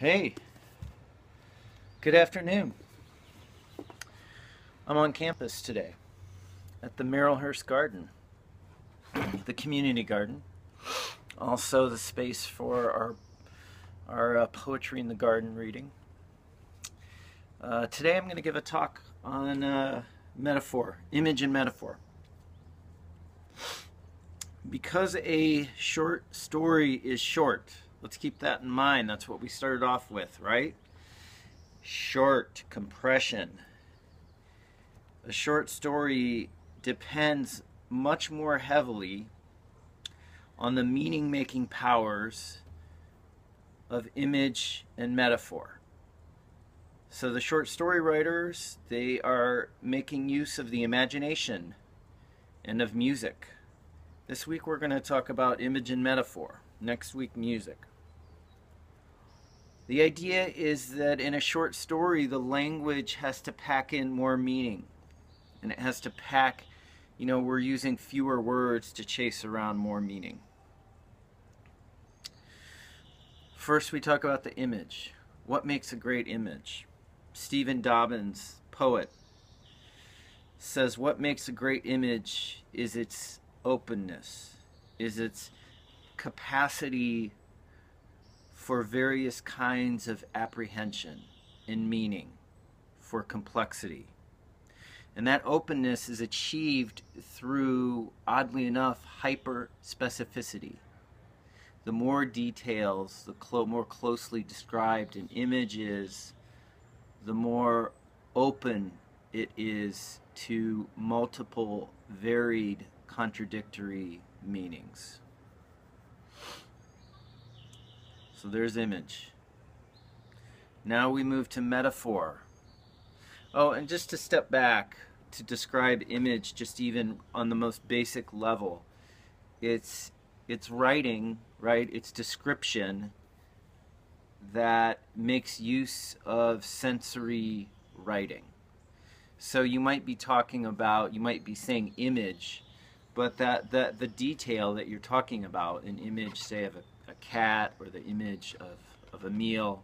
Hey, good afternoon. I'm on campus today at the Merrillhurst Garden, the community garden, also the space for our Poetry in the Garden reading. Today I'm going to give a talk on metaphor, image and metaphor. Because a short story is short, let's keep that in mind. That's what we started off with, right? Short, compression. A short story depends much more heavily on the meaning-making powers of image and metaphor. So the short story writers, they are making use of the imagination and of music. This week we're going to talk about image and metaphor. Next week, music. The idea is that in a short story, the language has to pack in more meaning. And it has to pack, we're using fewer words to chase around more meaning. First, we talk about the image. What makes a great image? Stephen Dobbins, poet, says what makes a great image is its openness, is its capacity for various kinds of apprehension and meaning, for complexity. And that openness is achieved through, oddly enough, hyper-specificity. The more details, the more closely described an image is, the more open it is to multiple, varied, contradictory meanings. So there's image. Now we move to metaphor. Oh, and just to step back to describe image, just even on the most basic level, it's writing, right? It's description that makes use of sensory writing. So you might be talking about, you might be saying image, but the detail that you're talking about, an image, say, of a cat, or the image of a meal,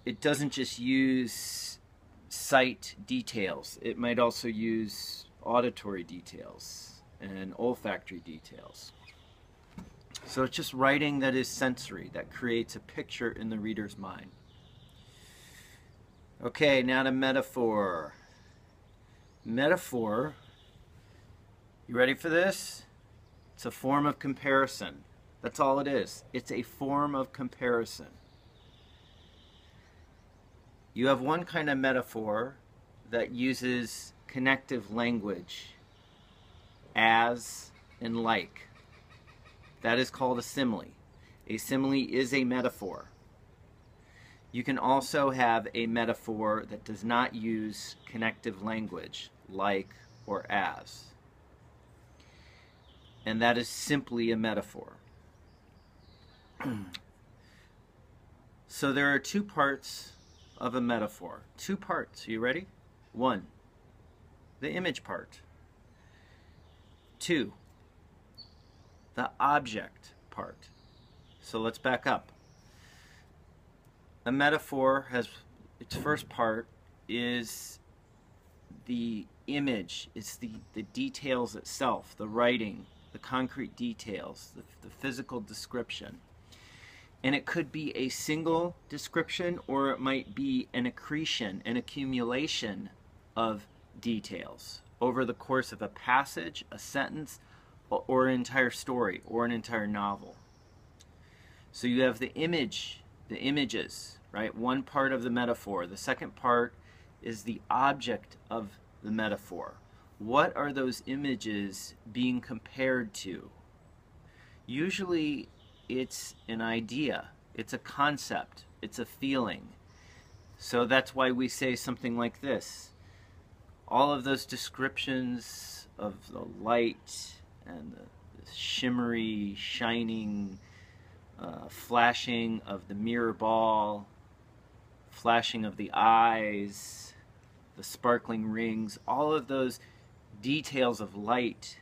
it doesn't just use sight details. It might also use auditory details and olfactory details. So it's just writing that is sensory, that creates a picture in the reader's mind. Okay, now to metaphor. Metaphor, you ready for this? It's a form of comparison. That's all it is. It's a form of comparison. You have one kind of metaphor that uses connective language, as and like. That is called a simile. A simile is a metaphor. You can also have a metaphor that does not use connective language, like or as. And that is simply a metaphor. So there are two parts of a metaphor. Two parts. Are you ready? One, the image part. Two, the object part. So let's back up. A metaphor has, its first part is the image. It's the details itself, the writing, the concrete details, the physical description. And it could be a single description, or it might be an accretion, an accumulation of details over the course of a passage, a sentence, or an entire story, or an entire novel. So you have the image, the images, right? One part of the metaphor. The second part is the object of the metaphor. What are those images being compared to? Usually it's an idea, it's a concept, it's a feeling. So that's why we say something like this. All of those descriptions of the light and the shimmery, shining, flashing of the mirror ball, flashing of the eyes, the sparkling rings, all of those details of light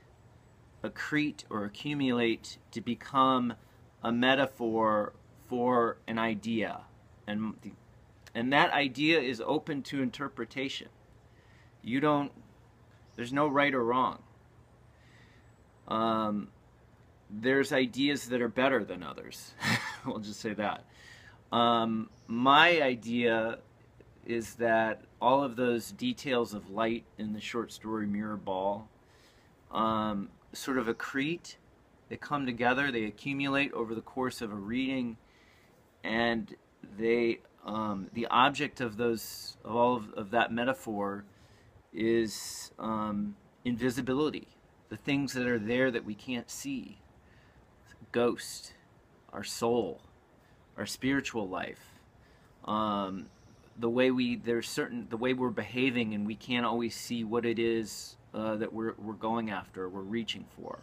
accrete or accumulate to become a metaphor for an idea, and that idea is open to interpretation. There's no right or wrong. There's ideas that are better than others. We'll just say that. My idea is that all of those details of light in the short story Mirror Ball sort of accrete. They come together, they accumulate over the course of a reading, and the object of all of that metaphor is invisibility. The things that are there that we can't see. Ghost, our soul, our spiritual life. The way we're behaving, and we can't always see what it is that we're going after, we're reaching for.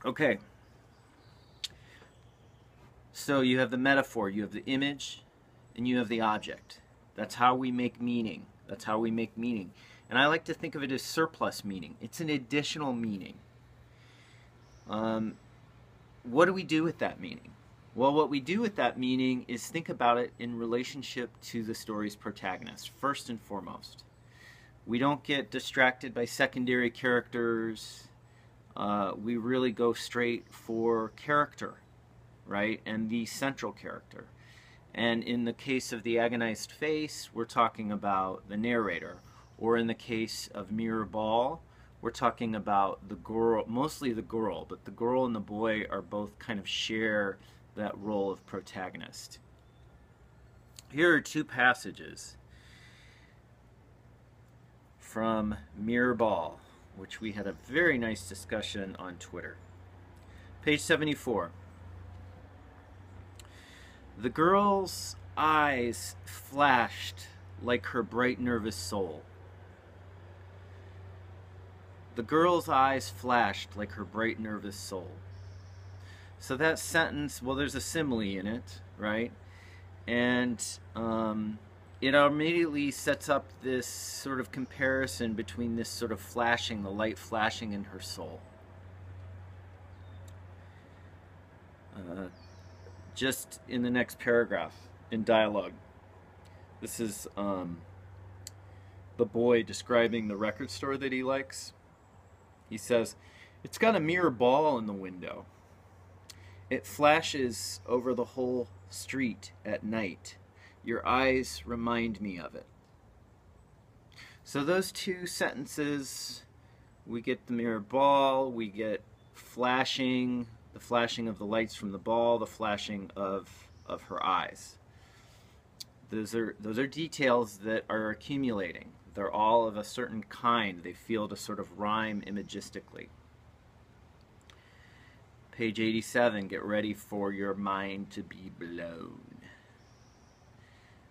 Okay. So you have the metaphor, you have the image, and you have the object. That's how we make meaning. That's how we make meaning. And I like to think of it as surplus meaning. It's an additional meaning. What do we do with that meaning? Well, what we do with that meaning is think about it in relationship to the story's protagonist, first and foremost. We don't get distracted by secondary characters. We really go straight for character, right? And the central character. And in the case of The Agonized Face, we're talking about the narrator. Or in the case of Mirror Ball, we're talking about the girl, mostly the girl, but the girl and the boy are both kind of share that role of protagonist. Here are two passages from Mirror Ball, which we had a very nice discussion on Twitter. Page 74. The girl's eyes flashed like her bright, nervous soul. The girl's eyes flashed like her bright, nervous soul. So that sentence, well, there's a simile in it, right? And it immediately sets up this sort of comparison between this sort of flashing, the light flashing in her soul. Just in the next paragraph, in dialogue, this is the boy describing the record store that he likes. He says, "It's got a mirror ball in the window. It flashes over the whole street at night. Your eyes remind me of it." So those two sentences, we get the mirror ball, we get flashing, the flashing of the lights from the ball, the flashing of her eyes. Those are details that are accumulating. They're all of a certain kind. They feel to sort of rhyme imagistically. Page 87, get ready for your mind to be blown.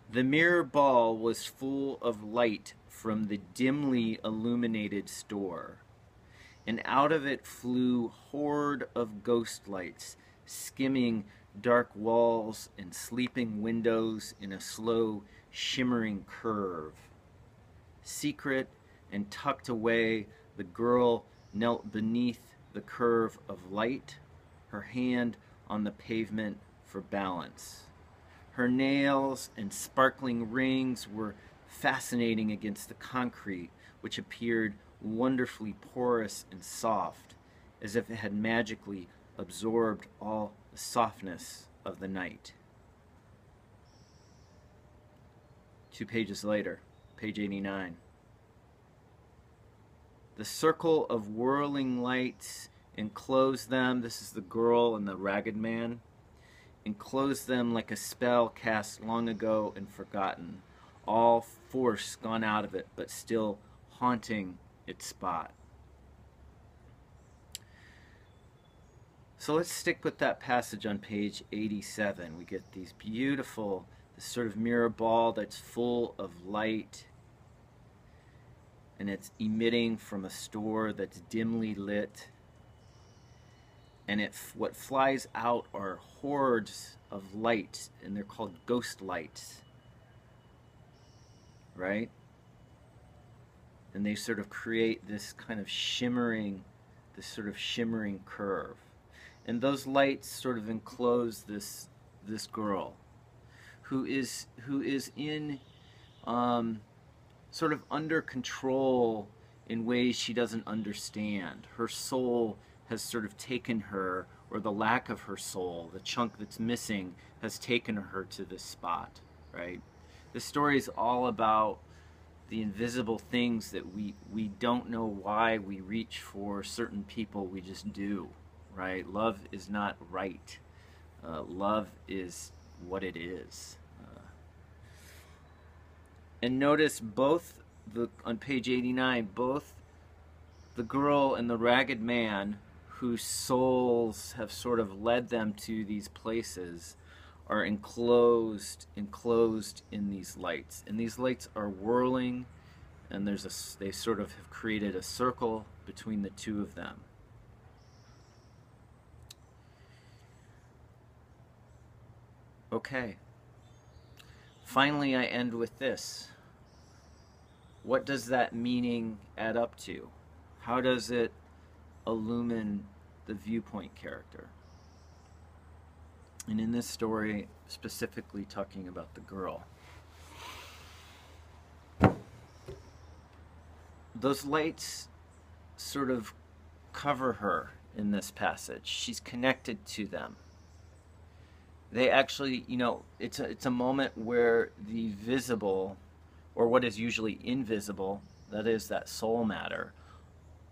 The mirror ball was full of light from the dimly illuminated store, and out of it flew horde of ghost lights, skimming dark walls and sleeping windows in a slow, shimmering curve. Secret and tucked away, the girl knelt beneath the curve of light, her hand on the pavement for balance. Her nails and sparkling rings were fascinating against the concrete, which appeared wonderfully porous and soft, as if it had magically absorbed all the softness of the night. 2 pages later, page 89. The circle of whirling lights enclosed them, this is the girl and the ragged man, enclosed them like a spell cast long ago and forgotten, all force gone out of it, but still haunting its spot. So let's stick with that passage on page 87. We get these beautiful, this sort of mirror ball that's full of light, and it's emitting from a store that's dimly lit. And what flies out are hordes of light, and they're called ghost lights, right? And they sort of create this kind of shimmering, this sort of shimmering curve. And those lights sort of enclose this girl who is in sort of under control in ways she doesn't understand. Her soul has sort of taken her, or the lack of her soul, the chunk that's missing, has taken her to this spot, right? This story is all about the invisible things that we don't know why we reach for certain people, we just do, right? Love is not right. Love is what it is. And notice both, on page 89, both the girl and the ragged man whose souls have sort of led them to these places are enclosed in these lights. And these lights are whirling, and they sort of have created a circle between the two of them. Okay. Finally, I end with this. What does that meaning add up to? How does it illumine the viewpoint character? And in this story, specifically talking about the girl. Those lights sort of cover her in this passage. She's connected to them. They actually, it's a moment where the visible, or what is usually invisible, that is that soul matter,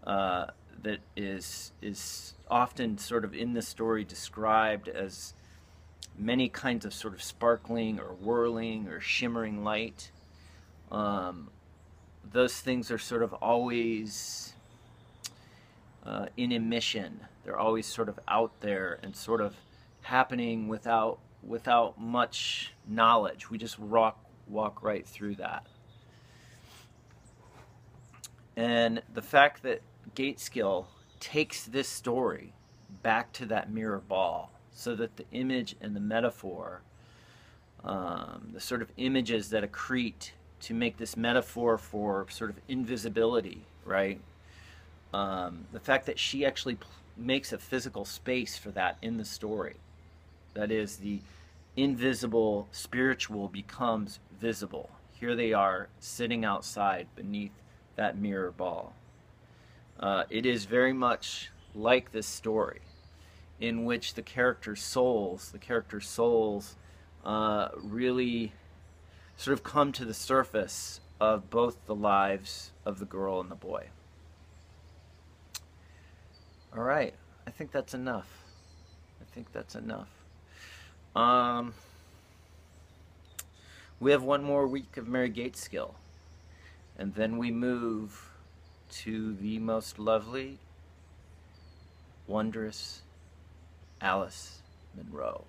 that is often sort of in the story described as many kinds of sort of sparkling or whirling or shimmering light. Those things are sort of always in emission. They're always sort of out there and sort of happening without much knowledge. We just walk right through that. And the fact that Gaitskill takes this story back to that mirror ball, so that the image and the metaphor, the sort of images that accrete to make this metaphor for sort of invisibility, right? The fact that she actually makes a physical space for that in the story. That is, the invisible spiritual becomes visible. Here they are sitting outside beneath that mirror ball. It is very much like this story, in which the characters' souls really sort of come to the surface of both the lives of the girl and the boy. All right, I think that's enough. We have one more week of Mary Gaitskill, and then we move to the most lovely, wondrous Alice Munro.